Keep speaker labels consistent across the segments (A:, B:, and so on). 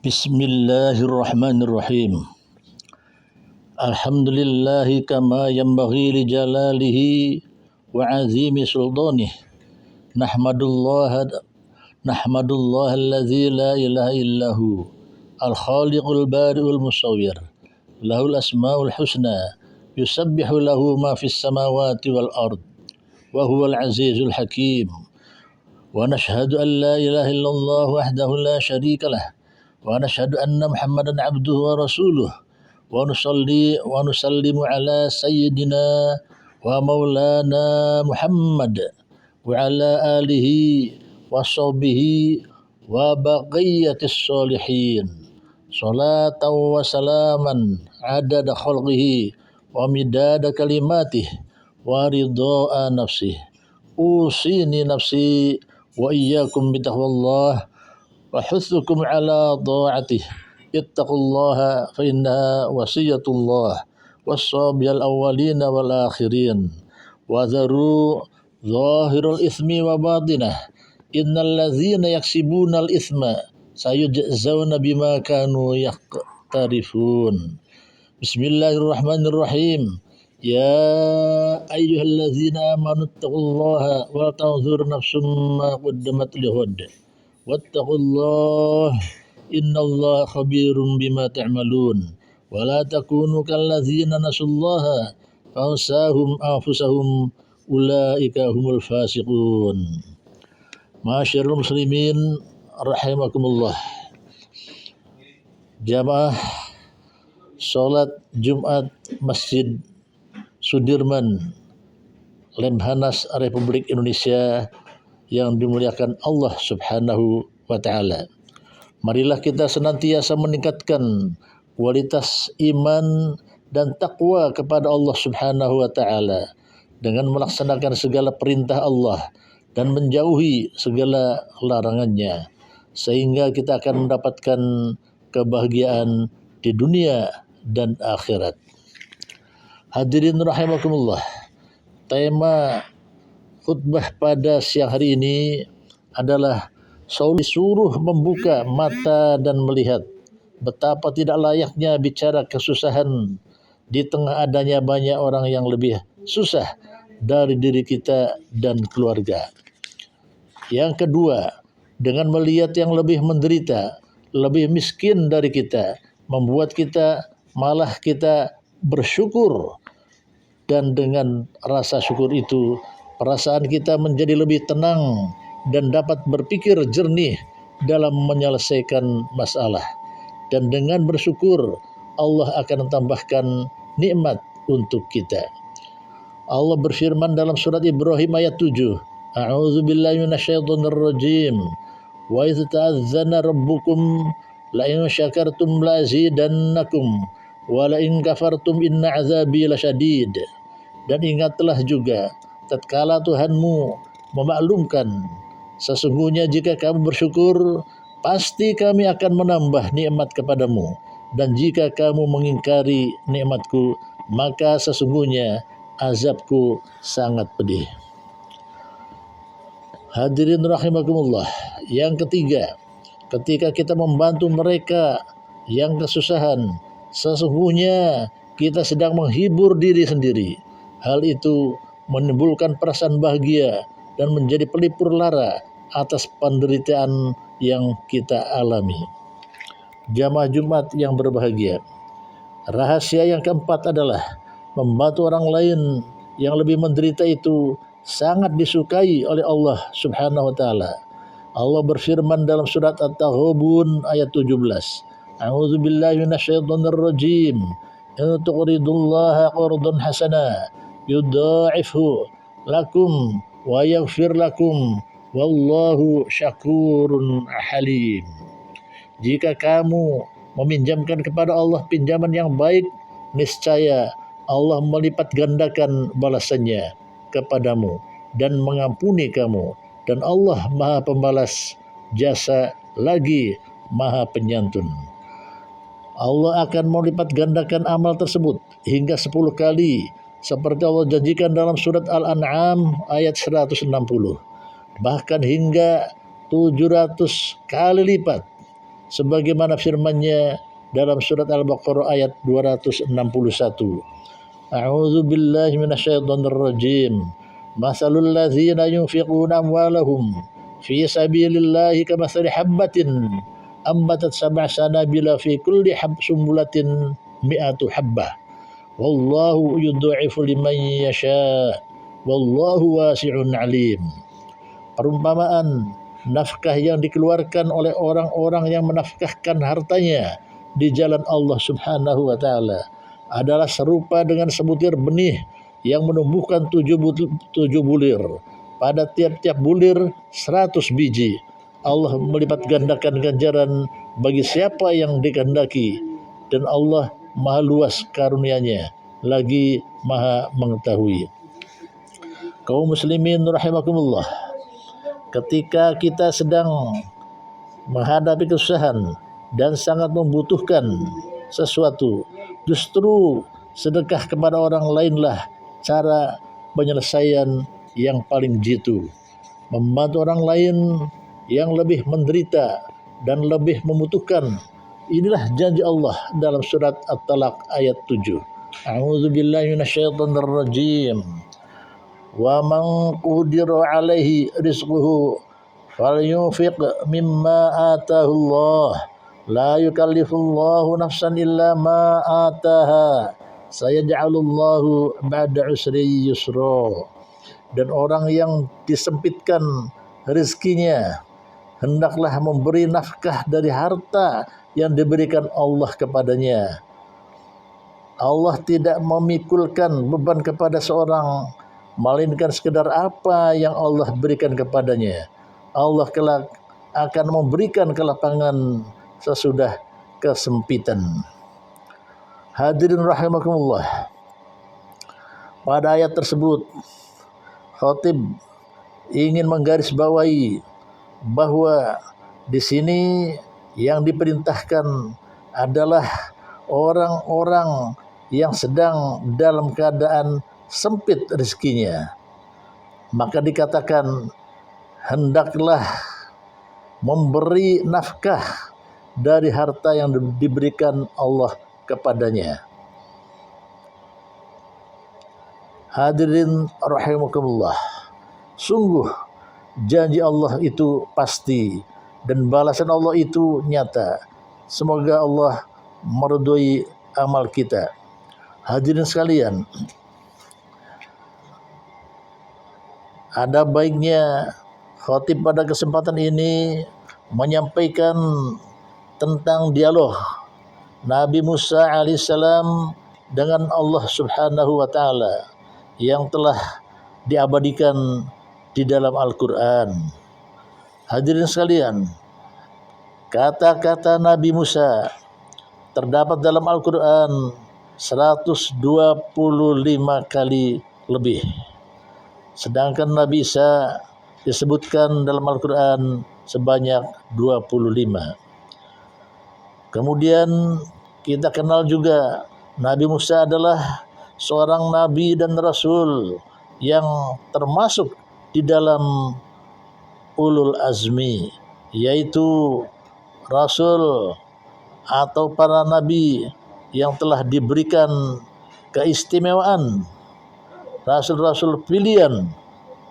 A: Bismillahirrahmanirrahim. Alhamdulillahi kama yanbaghi li jalalihi wa azimi sultanih. Nahmadullah alladzi la ilaha illahu al-khaliqul bari'ul musawwir. Lahul asmaul husna yusabbihu lahu ma fis samawati wal ard wa huwal azizul hakim. Wa nashhadu an la ilaha illallah wahdahu la syarika lah. Wa nashhadu anna Muhammadan abduhu wa rasuluh wa nusallimu ala sayyidina wa maulana Muhammad wa ala alihi wa sahbihi wa baqiyatis salihin salatan wa salaman adada khalqihi wa midada kalimatih wa ridha'a nafsih. Usini nafsi wa iyyakum bitaqwallah wa hutsukum ala ta'atih. Ittaqullaha fa innaha wasiyatullah was-sabiyal awwalina wal akhirin wa dharu zahirul itsmi wa batinah. Innal ladzina yaksibunal itsma sayujzauna bima kanu yaqtarifun. Bismillahirrahmanirrahim. Ya ayyuhalladzina amanu taqullaha wa tanzur nafsum ma qaddamat lighad. Wattaqullah innallaha khabirum bima ta'malun. Wa la takunu kalladzina nasullaha fansahum anfusahum ulaika humul fasiqun. Masyarul muslimin rahimakumullah. Jamaah salat Jumat Masjid Sudirman, Lemhanas Republik Indonesia yang dimuliakan Allah Subhanahu wa taala. Marilah kita senantiasa meningkatkan kualitas iman dan takwa kepada Allah Subhanahu wa taala dengan melaksanakan segala perintah Allah dan menjauhi segala larangannya, sehingga kita akan mendapatkan kebahagiaan di dunia dan akhirat. Hadirin rahimakumullah. Tema khutbah pada siang hari ini adalah disuruh membuka mata dan melihat betapa tidak layaknya bicara kesusahan di tengah adanya banyak orang yang lebih susah dari diri kita dan keluarga. Yang kedua, dengan melihat yang lebih menderita, lebih miskin dari kita, membuat kita bersyukur, dan dengan rasa syukur itu perasaan kita menjadi lebih tenang dan dapat berpikir jernih dalam menyelesaikan masalah. Dan dengan bersyukur, Allah akan tambahkan nikmat untuk kita. Allah berfirman dalam surat Ibrahim ayat 7. A'udzu billahi minasyaitonir rajim. Wa idz ta'adzana rabbukum la in syakartum la azidannakum wa la in kafartum inna 'adzabi lasyadid. Dan ingatlah juga tatkala Tuhanmu memaklumkan, sesungguhnya jika kamu bersyukur, pasti kami akan menambah nikmat kepadamu, dan jika kamu mengingkari nikmatku, maka sesungguhnya azabku sangat pedih. Hadirin rahimakumullah. Yang ketiga, ketika kita membantu mereka yang kesusahan, sesungguhnya kita sedang menghibur diri sendiri. Hal itu menimbulkan perasaan bahagia dan menjadi pelipur lara atas penderitaan yang kita alami. Jamaah Jumat yang berbahagia, rahasia yang keempat adalah membantu orang lain yang lebih menderita itu sangat disukai oleh Allah Subhanahu wa taala. Allah berfirman dalam surat At-Taghabun ayat 17. A'udzu billahi minasyaitonir rajim. In tuqridullaha qardan hasana yudha'ifhu lakum wa yaghfir lakum wallahu syakurun halim. Jika kamu meminjamkan kepada Allah pinjaman yang baik, niscaya Allah melipat gandakan balasannya kepadamu dan mengampuni kamu, dan Allah Maha Pembalas jasa lagi Maha Penyantun. Allah akan melipat gandakan amal tersebut hingga 10 kali seperti Allah janjikan dalam surat Al-An'am ayat 160, bahkan hingga 700 kali lipat sebagaimana firman-Nya dalam surat Al-Baqarah ayat 261. A'udzu billahi minasyaitonir rajim. Masalul ladzina yunfiquna amwalahum fi sabilillahi kamathali habbatin ambatat sab'a sanabila fi kulli sumbulatin mi'atu habbah. Wallahu yudha'ifu liman yasha. Wallahu wasi'un alim. Perumpamaan nafkah yang dikeluarkan oleh orang-orang yang menafkahkan hartanya di jalan Allah Subhanahu wa taala adalah serupa dengan sebutir benih yang menumbuhkan 7 bulir. Pada tiap-tiap bulir 100 biji. Allah melipat gandakan ganjaran bagi siapa yang dikehendaki, dan Allah maha luas karunia-Nya, lagi maha mengetahui. Kaum muslimin rahimakumullah, ketika kita sedang menghadapi kesusahan dan sangat membutuhkan sesuatu, justru sedekah kepada orang lainlah cara penyelesaian yang paling jitu. Membantu orang lain yang lebih menderita dan lebih membutuhkan, inilah janji Allah dalam surat At-Talaq ayat 7. A'udzu billahi minasyaitonir rajim. Wa man qudira 'alaihi rizquhu falyunfiq mimma atahu Allah. La yukallifullahu nafsan illa ma ataha. Sayaj'alullahu ba'da usri yusra. Dan orang yang disempitkan rezekinya hendaklah memberi nafkah dari harta yang diberikan Allah kepadanya. Allah tidak memikulkan beban kepada seorang melainkan sekedar apa yang Allah berikan kepadanya. Allah kelak akan memberikan kelapangan sesudah kesempitan. Hadirin rahimakumullah, pada ayat tersebut khatib ingin menggarisbawahi bahwa di sini yang diperintahkan adalah orang-orang yang sedang dalam keadaan sempit rezekinya. Maka dikatakan hendaklah memberi nafkah dari harta yang diberikan Allah kepadanya. Hadirin rahimakumullah, sungguh janji Allah itu pasti dan balasan Allah itu nyata. Semoga Allah meridhoi amal kita. Hadirin sekalian, ada baiknya khatib pada kesempatan ini menyampaikan tentang dialog Nabi Musa alaihissalam dengan Allah Subhanahu wa taala yang telah diabadikan di dalam Al-Quran. Hadirin sekalian, kata-kata Nabi Musa terdapat dalam Al-Quran 125 kali lebih. Sedangkan Nabi Isa disebutkan dalam Al-Quran sebanyak 25. Kemudian kita kenal juga Nabi Musa adalah seorang nabi dan rasul yang termasuk di dalam ulul azmi, yaitu rasul atau para nabi yang telah diberikan keistimewaan, rasul-rasul pilihan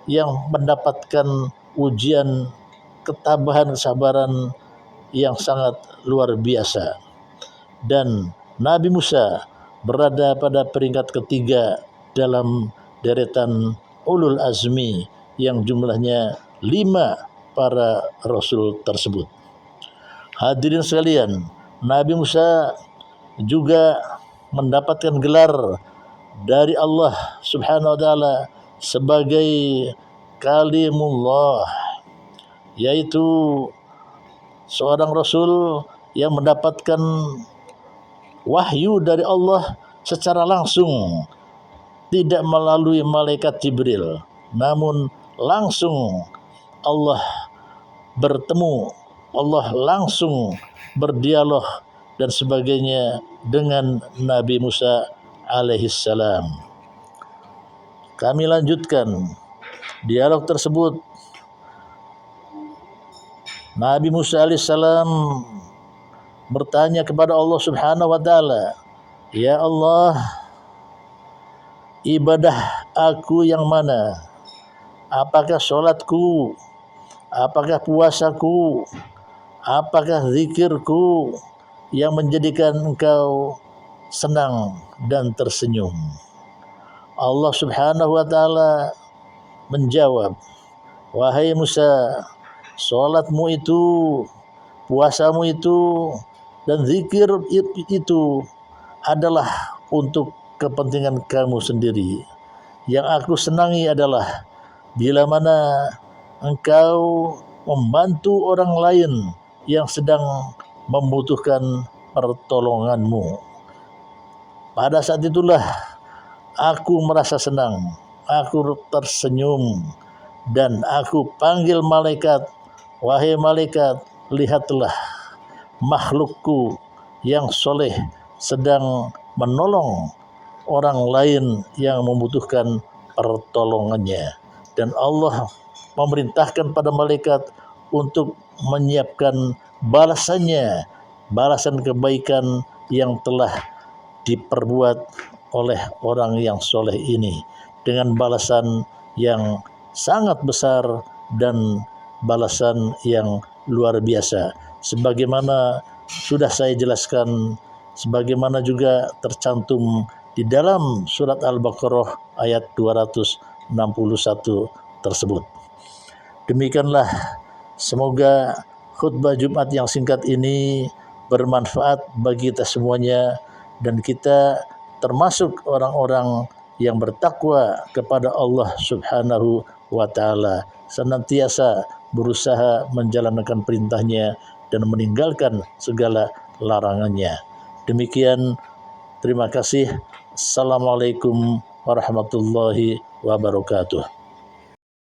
A: yang mendapatkan ujian ketabahan kesabaran yang sangat luar biasa. Dan Nabi Musa berada pada peringkat ketiga dalam deretan ulul azmi yang jumlahnya 5 para rasul tersebut. Hadirin sekalian, Nabi Musa juga mendapatkan gelar dari Allah Subhanahu wa taala sebagai kalimullah, yaitu seorang rasul yang mendapatkan wahyu dari Allah secara langsung, tidak melalui malaikat Jibril, namun langsung Allah bertemu Allah langsung berdialog dan sebagainya dengan Nabi Musa alaihissalam. Kami lanjutkan dialog tersebut. Nabi Musa alaihissalam bertanya kepada Allah Subhanahu wa taala, "Ya Allah, ibadah aku yang mana? Apakah salatku? Apakah puasaku? Apakah zikirku yang menjadikan engkau senang dan tersenyum?" Allah Subhanahu wa taala menjawab, "Wahai Musa, salatmu itu, puasamu itu, dan zikir itu adalah untuk kepentingan kamu sendiri. Yang aku senangi adalah bila mana engkau membantu orang lain yang sedang membutuhkan pertolonganmu. Pada saat itulah aku merasa senang, aku tersenyum, dan aku panggil malaikat, wahai malaikat, lihatlah makhlukku yang soleh sedang menolong orang lain yang membutuhkan pertolongannya." Dan Allah memerintahkan pada malaikat untuk menyiapkan balasannya, balasan kebaikan yang telah diperbuat oleh orang yang soleh ini, dengan balasan yang sangat besar dan balasan yang luar biasa. Sebagaimana sudah saya jelaskan, sebagaimana juga tercantum di dalam surat Al-Baqarah ayat 261 tersebut. Demikianlah, semoga khutbah Jumat yang singkat ini bermanfaat bagi kita semuanya, dan kita termasuk orang-orang yang bertakwa kepada Allah Subhanahu wa taala, senantiasa berusaha menjalankan perintahnya dan meninggalkan segala larangannya. Demikian, terima kasih. Assalamualaikum warahmatullahi wabarakatuh.